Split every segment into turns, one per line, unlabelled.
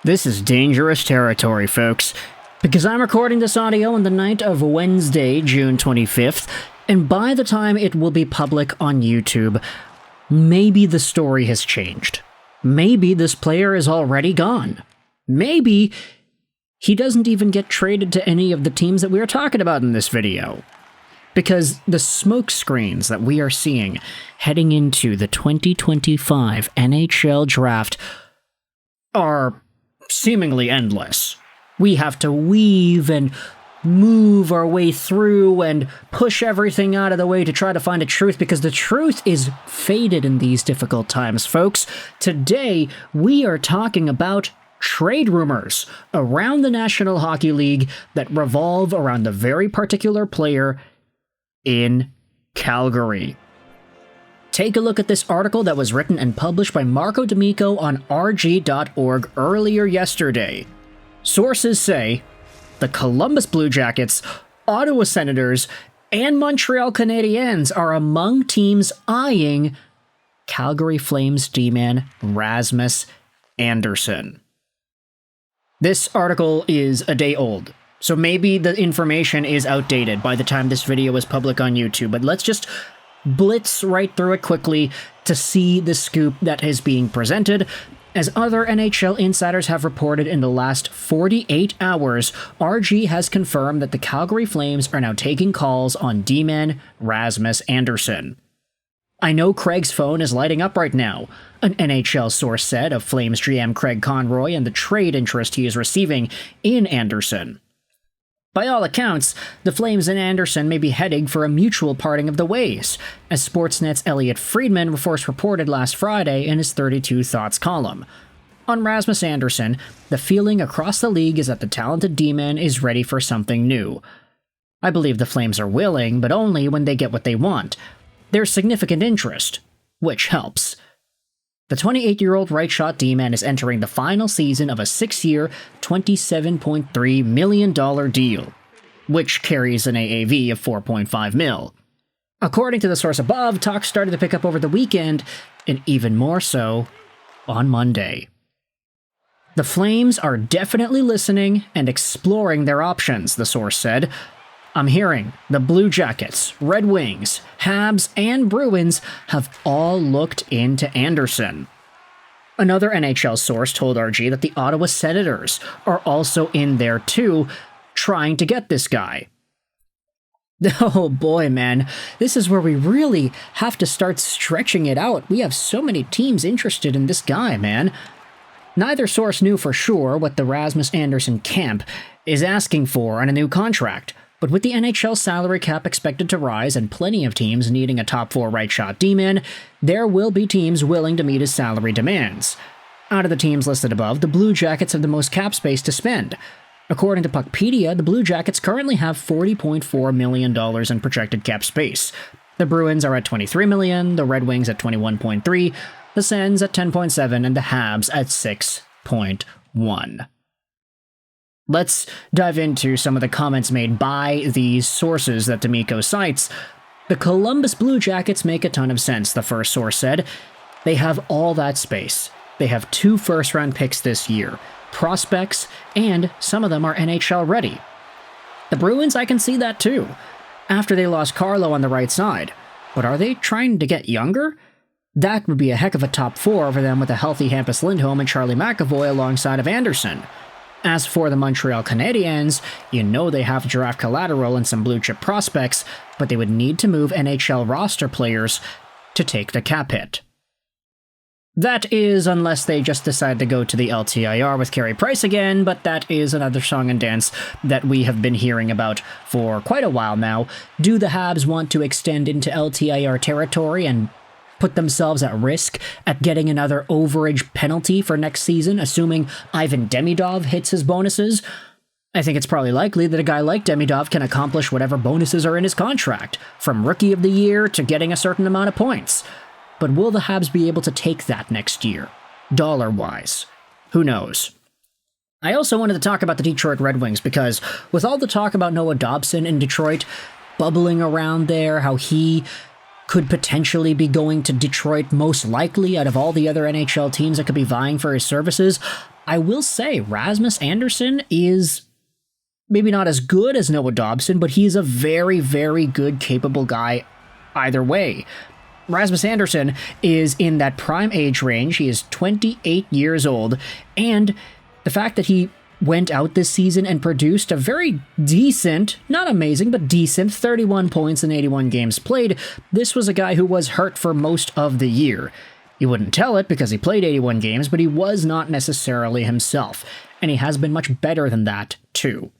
This is dangerous territory, folks, because I'm recording this audio on the night of Wednesday, June 25th, and by the time it will be public on YouTube, maybe the story has changed. Maybe this player is already gone. Maybe he doesn't even get traded to any of the teams that we are talking about in this video. Because the smoke screens that we are seeing heading into the 2025 NHL Draft are seemingly endless. We have to weave and move our way through and push everything out of the way to try to find a truth, because the truth is faded in these difficult times, folks. Today, we are talking about trade rumors around the National Hockey League that revolve around a very particular player in Calgary. Take a look at this article that was written and published by Marco D'Amico on rg.org earlier yesterday. Sources say the Columbus Blue Jackets, Ottawa Senators, and Montreal Canadiens are among teams eyeing Calgary Flames D-man Rasmus Andersson. This article is a day old, so maybe the information is outdated by the time this video is public on YouTube, but let's just blitz right through it quickly to see the scoop that is being presented. As other NHL insiders have reported in the last 48 hours, RG has confirmed that the Calgary Flames are now taking calls on D-man Rasmus Andersson. I know Craig's phone is lighting up right now, an NHL source said of Flames GM Craig Conroy and the trade interest he is receiving in Andersson. By all accounts, the Flames and Andersson may be heading for a mutual parting of the ways, as Sportsnet's Elliot Friedman first reported last Friday in his 32 Thoughts column. On Rasmus Andersson, the feeling across the league is that the talented D-man is ready for something new. I believe the Flames are willing, but only when they get what they want. There's significant interest, which helps. The 28-year-old right-shot D-man is entering the final season of a 6-year, $27.3 million deal, which carries an AAV of $4.5 mil. According to the source above, talks started to pick up over the weekend, and even more so on Monday. The Flames are definitely listening and exploring their options, the source said. I'm hearing the Blue Jackets, Red Wings, Habs, and Bruins have all looked into Andersson. Another NHL source told RG that the Ottawa Senators are also in there too, trying to get this guy. Oh boy, man, this is where we really have to start stretching it out. We have so many teams interested in this guy, man. Neither source knew for sure what the Rasmus Andersson camp is asking for on a new contract. But with the NHL salary cap expected to rise and plenty of teams needing a top-4 right-shot D-man, there will be teams willing to meet his salary demands. Out of the teams listed above, the Blue Jackets have the most cap space to spend. According to Puckpedia, the Blue Jackets currently have $40.4 million in projected cap space. The Bruins are at $23 million, the Red Wings at $21.3 million, the Sens at $10.7 million, and the Habs at $6.1 million. Let's dive into some of the comments made by these sources that D'Amico cites. The Columbus Blue Jackets make a ton of sense, the first source said. They have all that space. They have 2 first-round picks this year, prospects, and some of them are NHL ready. The Bruins, I can see that too, after they lost Carlo on the right side. But are they trying to get younger? That would be a heck of a top 4 for them with a healthy Hampus Lindholm and Charlie McAvoy alongside of Andersson. As for the Montreal Canadiens, you know they have draft collateral and some blue-chip prospects, but they would need to move NHL roster players to take the cap hit. That is, unless they just decide to go to the LTIR with Carey Price again, but that is another song and dance that we have been hearing about for quite a while now. Do the Habs want to extend into LTIR territory and put themselves at risk at getting another overage penalty for next season, assuming Ivan Demidov hits his bonuses? I think it's probably likely that a guy like Demidov can accomplish whatever bonuses are in his contract, from Rookie of the Year to getting a certain amount of points. But will the Habs be able to take that next year, dollar-wise? Who knows? I also wanted to talk about the Detroit Red Wings because, with all the talk about Noah Dobson in Detroit bubbling around there, how he could potentially be going to Detroit most likely out of all the other NHL teams that could be vying for his services, I will say Rasmus Andersson is maybe not as good as Noah Dobson, but he's a very, very good, capable guy either way. Rasmus Andersson is in that prime age range. He is 28 years old, and the fact that he went out this season and produced a very decent, not amazing, but decent 31 points in 81 games played, this was a guy who was hurt for most of the year. You wouldn't tell it because he played 81 games, but he was not necessarily himself, and he has been much better than that, too.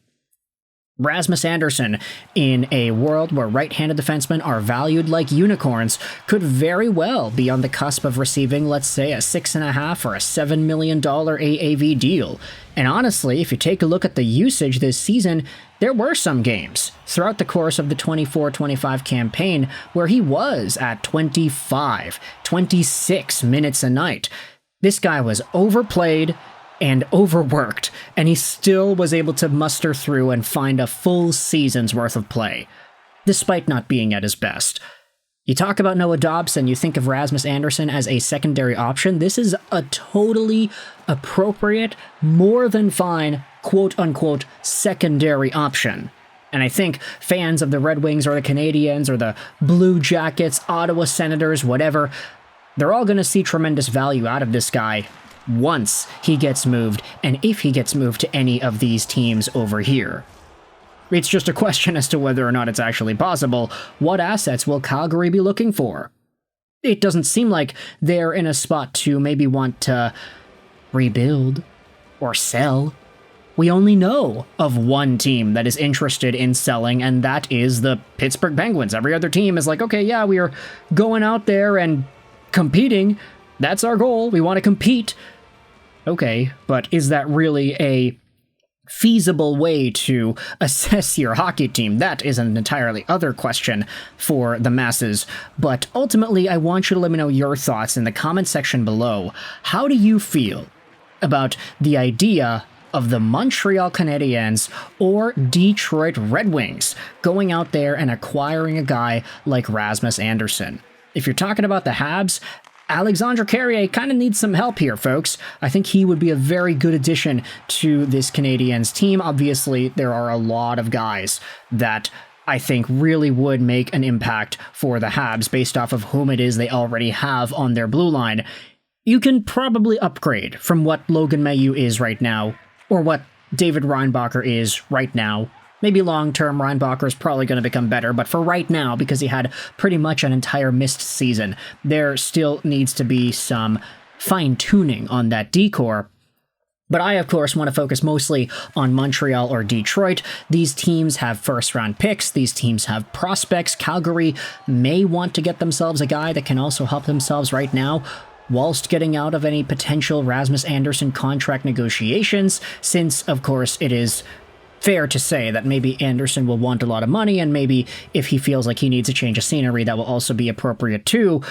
Rasmus Andersson, in a world where right-handed defensemen are valued like unicorns, could very well be on the cusp of receiving, let's say, a $6.5 or a $7 million AAV deal. And honestly, if you take a look at the usage this season, there were some games throughout the course of the 24-25 campaign where he was at 25, 26 minutes a night. This guy was overplayed and overworked, and he still was able to muster through and find a full season's worth of play, despite not being at his best. You talk about Noah Dobson, you think of Rasmus Andersson as a secondary option. This is a totally appropriate, more than fine, quote-unquote, secondary option. And I think fans of the Red Wings or the Canadiens or the Blue Jackets, Ottawa Senators, whatever, they're all going to see tremendous value out of this guy once he gets moved, and if he gets moved to any of these teams over here. It's just a question as to whether or not it's actually possible. What assets will Calgary be looking for? It doesn't seem like they're in a spot to maybe want to rebuild or sell. We only know of one team that is interested in selling, and that is the Pittsburgh Penguins. Every other team is like, okay, yeah, we are going out there and competing. That's our goal. We want to compete. Okay, but is that really a feasible way to assess your hockey team? That is an entirely other question for the masses. But ultimately, I want you to let me know your thoughts in the comment section below. How do you feel about the idea of the Montreal Canadiens or Detroit Red Wings going out there and acquiring a guy like Rasmus Andersson? If you're talking about the Habs, Alexandre Carrier kind of needs some help here, folks. I think he would be a very good addition to this Canadiens team. Obviously, there are a lot of guys that I think really would make an impact for the Habs based off of whom it is they already have on their blue line. You can probably upgrade from what Logan Mailloux is right now, or what David Reinbacher is right now. Maybe long-term, Reinbacher is probably going to become better, but for right now, because he had pretty much an entire missed season, there still needs to be some fine-tuning on that decor. But I, of course, want to focus mostly on Montreal or Detroit. These teams have first-round picks. These teams have prospects. Calgary may want to get themselves a guy that can also help themselves right now, whilst getting out of any potential Rasmus Andersson contract negotiations, since, of course, it is fair to say that maybe Andersson will want a lot of money, and maybe if he feels like he needs a change of scenery, that will also be appropriate too.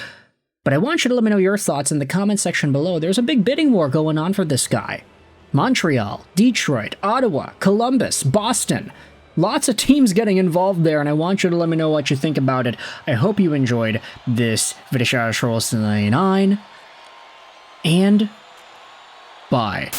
But I want you to let me know your thoughts in the comment section below. There's a big bidding war going on for this guy. Montreal, Detroit, Ottawa, Columbus, Boston. Lots of teams getting involved there, and I want you to let me know what you think about it. I hope you enjoyed this video, and bye.